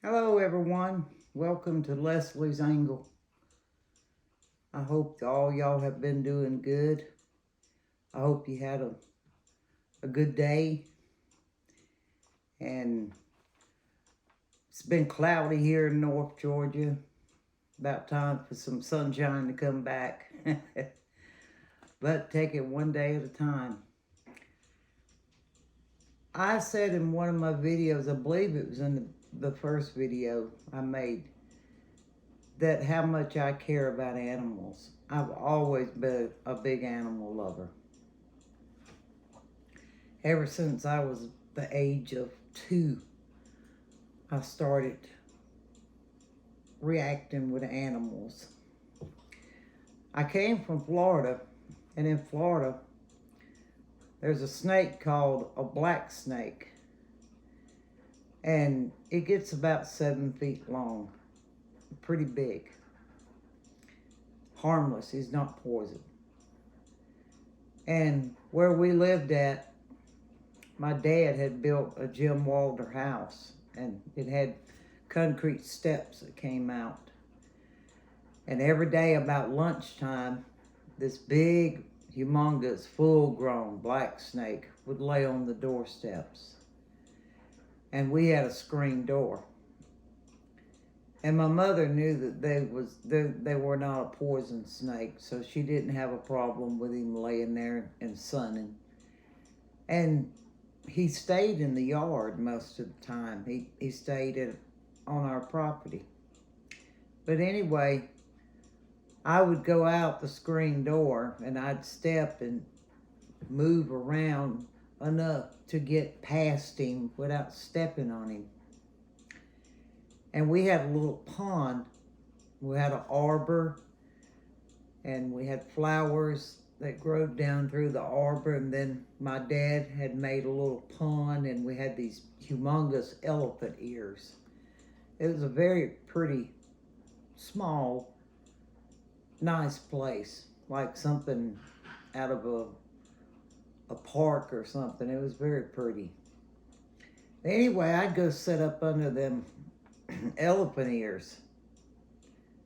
Hello, everyone. Welcome to Leslie's Angle. I hope all y'all have been doing good. I hope you had a good day. And it's been cloudy here in North Georgia. About time for some sunshine to come back. But take it one day at a time. I said in one of my videos, I believe it was in the first video I made, that how much I care about animals. I've always been a big animal lover. Ever since I was the age of 2, I started reacting with animals. I came from Florida, and in Florida, there's a snake called a black snake, and it gets about 7 feet long, pretty big. Harmless, he's not poison. And where we lived at, my dad had built a Jim Walter house, and it had concrete steps that came out. And every day about lunchtime, this big, humongous, full-grown black snake would lay on the doorsteps. And we had a screen door. And my mother knew that they were not a poison snake, so she didn't have a problem with him laying there and sunning. And he stayed in the yard most of the time. He stayed on our property. But anyway, I would go out the screen door and I'd step and move around enough to get past him without stepping on him. And we had a little pond. We had an arbor, and we had flowers that grew down through the arbor, and then my dad had made a little pond, and we had these humongous elephant ears. It was a very pretty, small, nice place, like something out of a park or something. It was very pretty. Anyway, I'd go sit up under them elephant ears,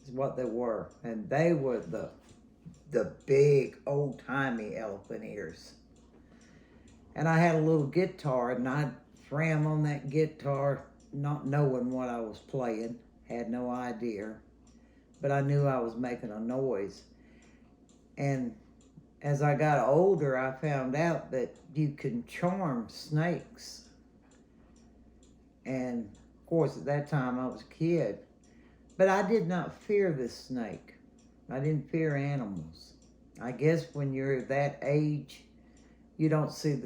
is what they were, and they were the big old-timey elephant ears. And I had a little guitar, and I'd fram on that guitar, not knowing what I was playing, had no idea, but I knew I was making a noise. And as I got older, I found out that you can charm snakes. And of course, at that time I was a kid, but I did not fear this snake. I didn't fear animals. I guess when you're that age, you don't see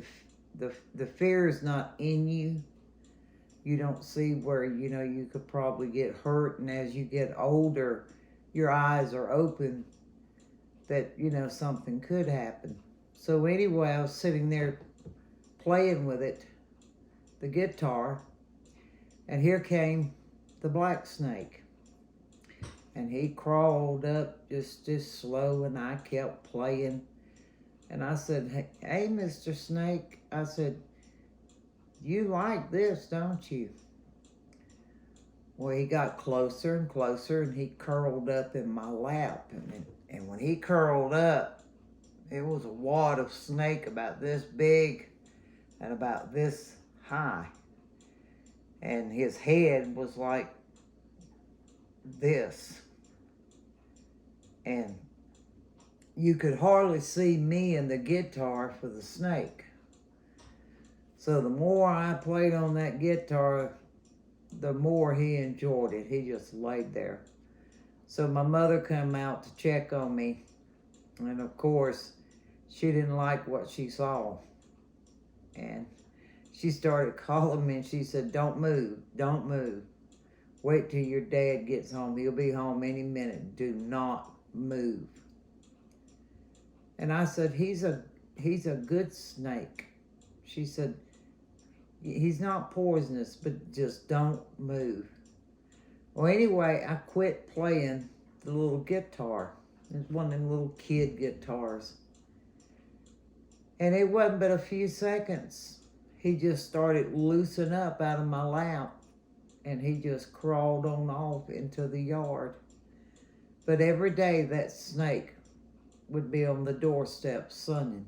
the fear is not in you. You don't see where, you could probably get hurt, and as you get older, your eyes are open that, something could happen. So anyway, I was sitting there playing with it, the guitar, and here came the black snake. And he crawled up just slow, and I kept playing. And I said, hey, Mr. Snake, I said, you like this, don't you? Well, he got closer and closer, and he curled up in my lap. And when he curled up, it was a wad of snake about this big and about this high. And his head was like this. And you could hardly see me and the guitar for the snake. So the more I played on that guitar, the more he enjoyed it. He just laid there. So my mother came out to check on me. And of course, she didn't like what she saw. And she started calling me, and she said, don't move, don't move. Wait till your dad gets home. He'll be home any minute. Do not move. And I said, he's a good snake. She said, he's not poisonous, but just don't move. Well, anyway, I quit playing the little guitar. It's one of them little kid guitars. And it wasn't but a few seconds. He just started loosening up out of my lap. and he just crawled on off into the yard. But every day that snake would be on the doorstep sunning.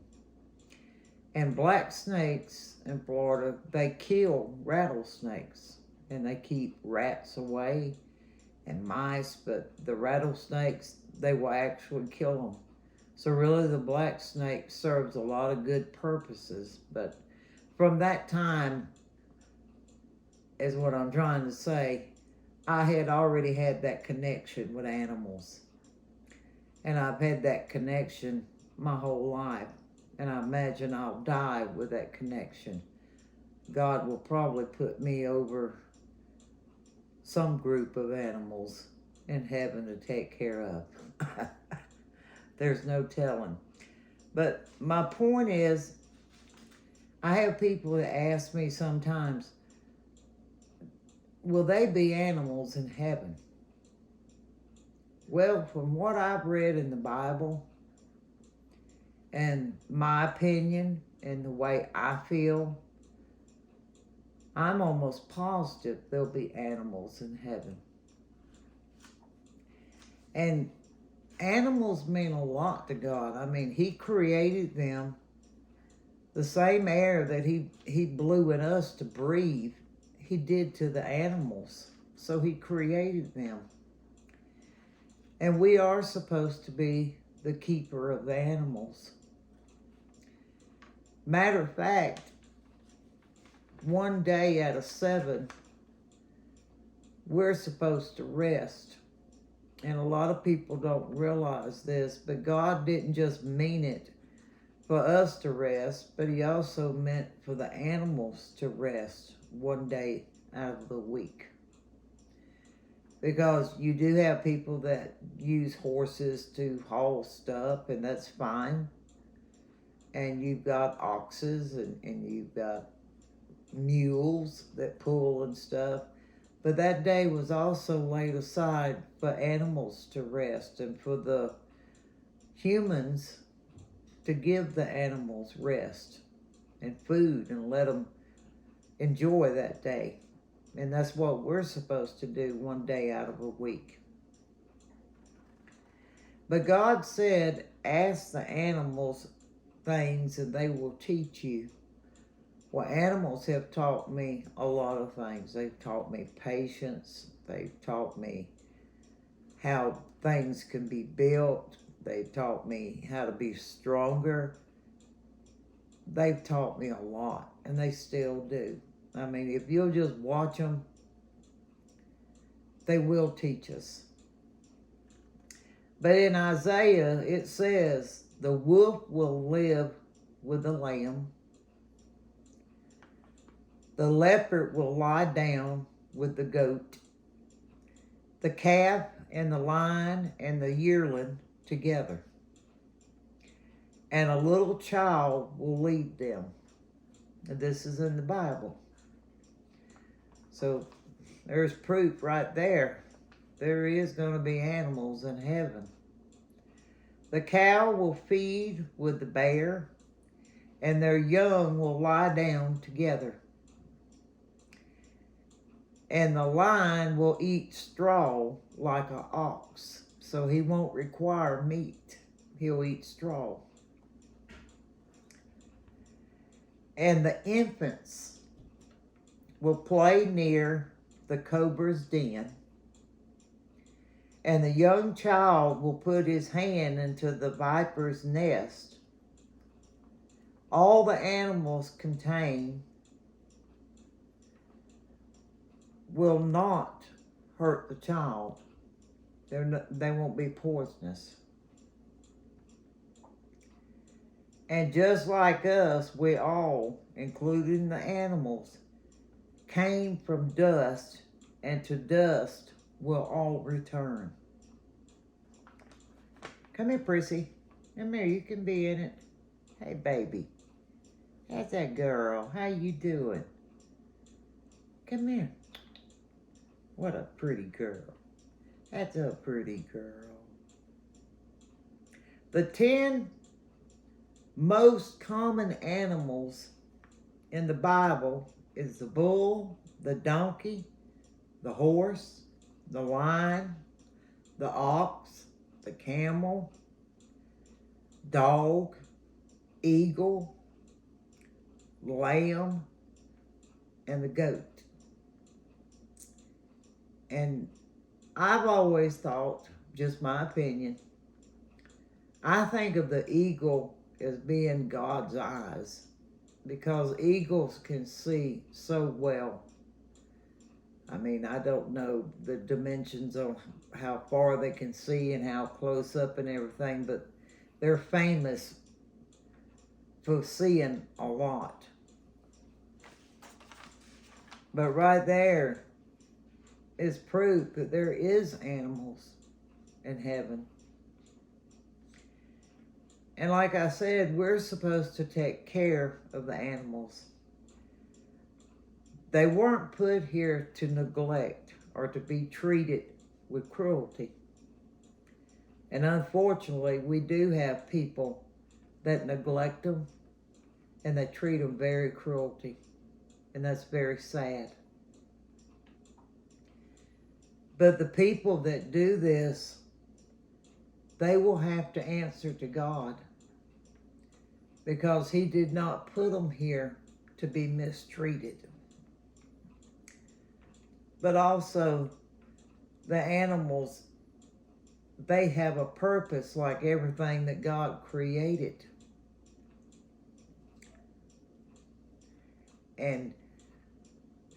And black snakes in Florida, they kill rattlesnakes, and they keep rats away and mice, but the rattlesnakes, they will actually kill them. So really the black snake serves a lot of good purposes. But from that time, is what I'm trying to say, I had already had that connection with animals. And I've had that connection my whole life. And I imagine I'll die with that connection. God will probably put me over some group of animals in heaven to take care of. There's no telling. But my point is, I have people that ask me sometimes, will they be animals in heaven? Well, from what I've read in the Bible, and my opinion and the way I feel, I'm almost positive there'll be animals in heaven. And animals mean a lot to God. I mean, he created them. The same air that he blew in us to breathe, he did to the animals. So he created them. And we are supposed to be the keeper of the animals. Matter of fact, one day out of 7, we're supposed to rest. And a lot of people don't realize this, but God didn't just mean it for us to rest, but he also meant for the animals to rest one day out of the week. Because you do have people that use horses to haul stuff, and that's fine. And you've got oxes, and you've got mules that pull and stuff. But that day was also laid aside for animals to rest and for the humans to give the animals rest and food and let them enjoy that day. And that's what we're supposed to do one day out of a week. But God said, ask the animals things and they will teach you. Well, animals have taught me a lot of things. They've taught me patience. They've taught me how things can be built. They've taught me how to be stronger. They've taught me a lot, and they still do. I mean, if you'll just watch them, they will teach us. But in Isaiah, it says, the wolf will live with the lamb. The leopard will lie down with the goat. The calf and the lion and the yearling together. And a little child will lead them. And this is in the Bible. So there's proof right there. There is going to be animals in heaven. The cow will feed with the bear, and their young will lie down together. And the lion will eat straw like an ox, so he won't require meat. He'll eat straw. And the infants will play near the cobra's den, and the young child will put his hand into the viper's nest. All the animals contained will not hurt the child. They won't be poisonous. And just like us, we all, including the animals, came from dust, and to dust will all return. Come here, Prissy. Come here, you can be in it. Hey, baby. How's that girl? How you doing? Come here. What a pretty girl. That's a pretty girl. The 10 most common animals in the Bible is the bull, the donkey, the horse, the lion, the ox, the camel, dog, eagle, lamb, and the goat. And I've always thought, just my opinion, I think of the eagle as being God's eyes because eagles can see so well. I mean, I don't know the dimensions of how far they can see and how close up and everything, but they're famous for seeing a lot. But right there is proof that there is animals in heaven. And like I said, we're supposed to take care of the animals. They weren't put here to neglect or to be treated with cruelty. And unfortunately, we do have people that neglect them and they treat them very cruelty. And that's very sad. But the people that do this, they will have to answer to God because He did not put them here to be mistreated. But also, the animals, they have a purpose like everything that God created. And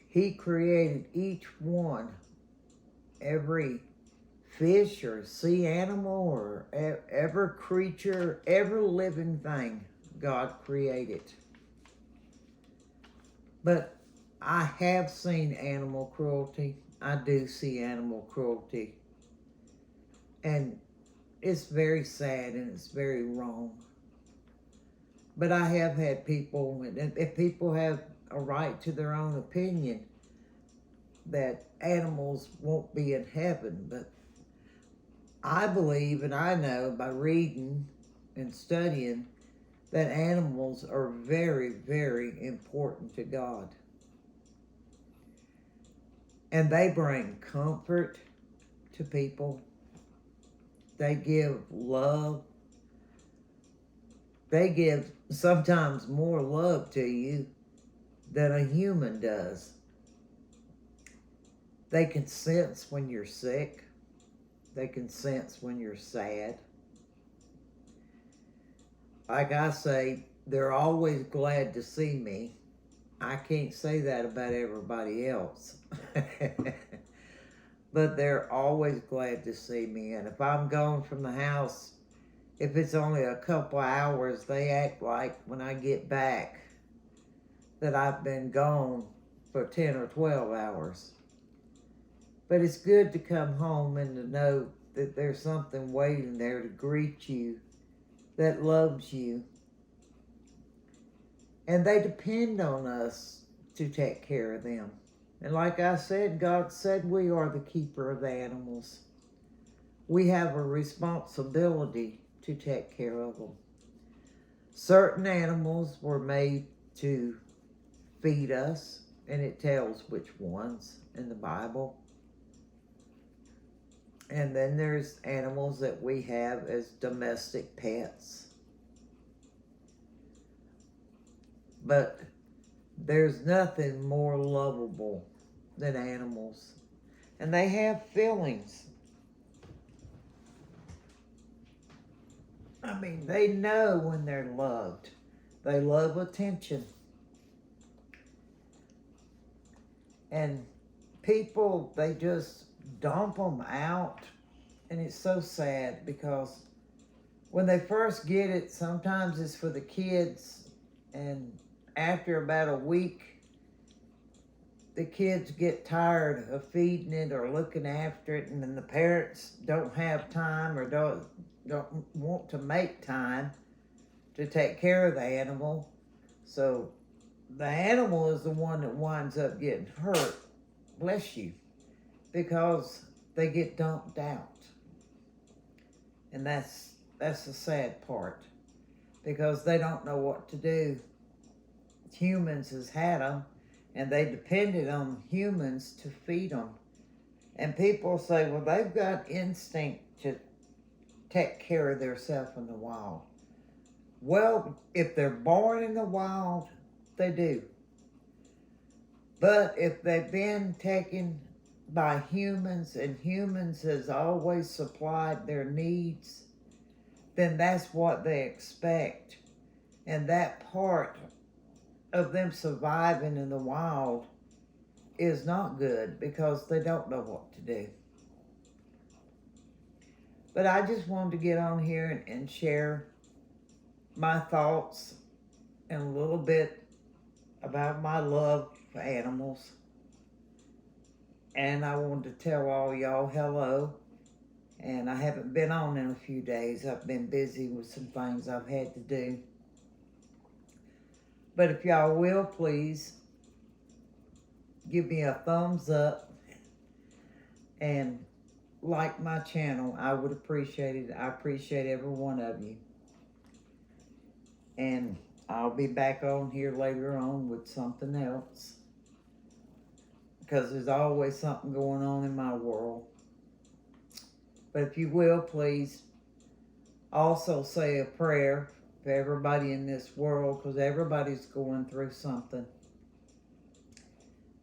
He created each one, every fish or sea animal or every creature, every living thing God created. But I have seen animal cruelty. I do see animal cruelty. And it's very sad and it's very wrong. But I have had people, and if people have a right to their own opinion, that animals won't be in heaven. But I believe and I know by reading and studying that animals are very, very important to God. And they bring comfort to people. They give love. They give sometimes more love to you than a human does. They can sense when you're sick. They can sense when you're sad. Like I say, they're always glad to see me. I can't say that about everybody else. But they're always glad to see me. And if I'm gone from the house, if it's only a couple hours, they act like when I get back that I've been gone for 10 or 12 hours. But it's good to come home and to know that there's something waiting there to greet you that loves you. And they depend on us to take care of them. And like I said, God said we are the keeper of the animals. We have a responsibility to take care of them. Certain animals were made to feed us, and it tells which ones in the Bible. And then there's animals that we have as domestic pets. But there's nothing more lovable than animals. And they have feelings. I mean, they know when they're loved. They love attention. And people, they just dump them out. And it's so sad because when they first get it, sometimes it's for the kids. And after about a week, the kids get tired of feeding it or looking after it. And then the parents don't have time or don't want to make time to take care of the animal. So the animal is the one that winds up getting hurt, bless you, because they get dumped out. And that's the sad part, because they don't know what to do. Humans has had them, and they depended on humans to feed them. And people say, well, they've got instinct to take care of themselves in the wild. Well, if they're born in the wild, they do. But if they've been taken by humans and humans has always supplied their needs, then that's what they expect. And that part of them surviving in the wild is not good because they don't know what to do. But I just wanted to get on here and share my thoughts and a little bit about my love for animals. And I wanted to tell all y'all hello. And I haven't been on in a few days. I've been busy with some things I've had to do. But if y'all will, please give me a thumbs up and like my channel. I would appreciate it. I appreciate every one of you. And I'll be back on here later on with something else, because there's always something going on in my world. But if you will, please also say a prayer for everybody in this world, because everybody's going through something.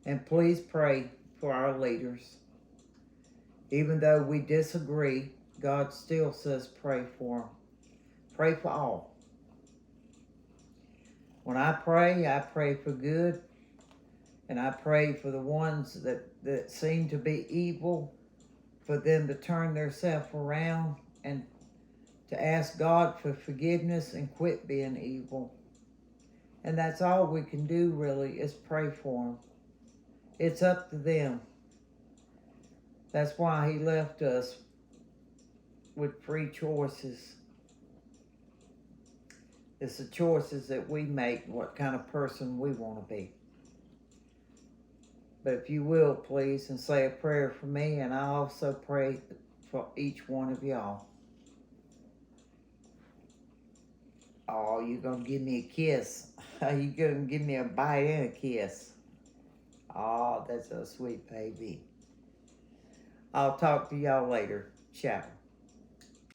And please pray for our leaders. Even though we disagree, God still says pray for them. Pray for all. When I pray for good. And I pray for the ones that seem to be evil, for them to turn themselves around and to ask God for forgiveness and quit being evil. And that's all we can do, really, is pray for them. It's up to them. That's why He left us with free choices. It's the choices that we make, what kind of person we want to be. But if you will, please, and say a prayer for me, and I also pray for each one of y'all. Oh, you're going to give me a kiss. You're going to give me a bite and a kiss. Oh, that's a sweet baby. I'll talk to y'all later. Ciao.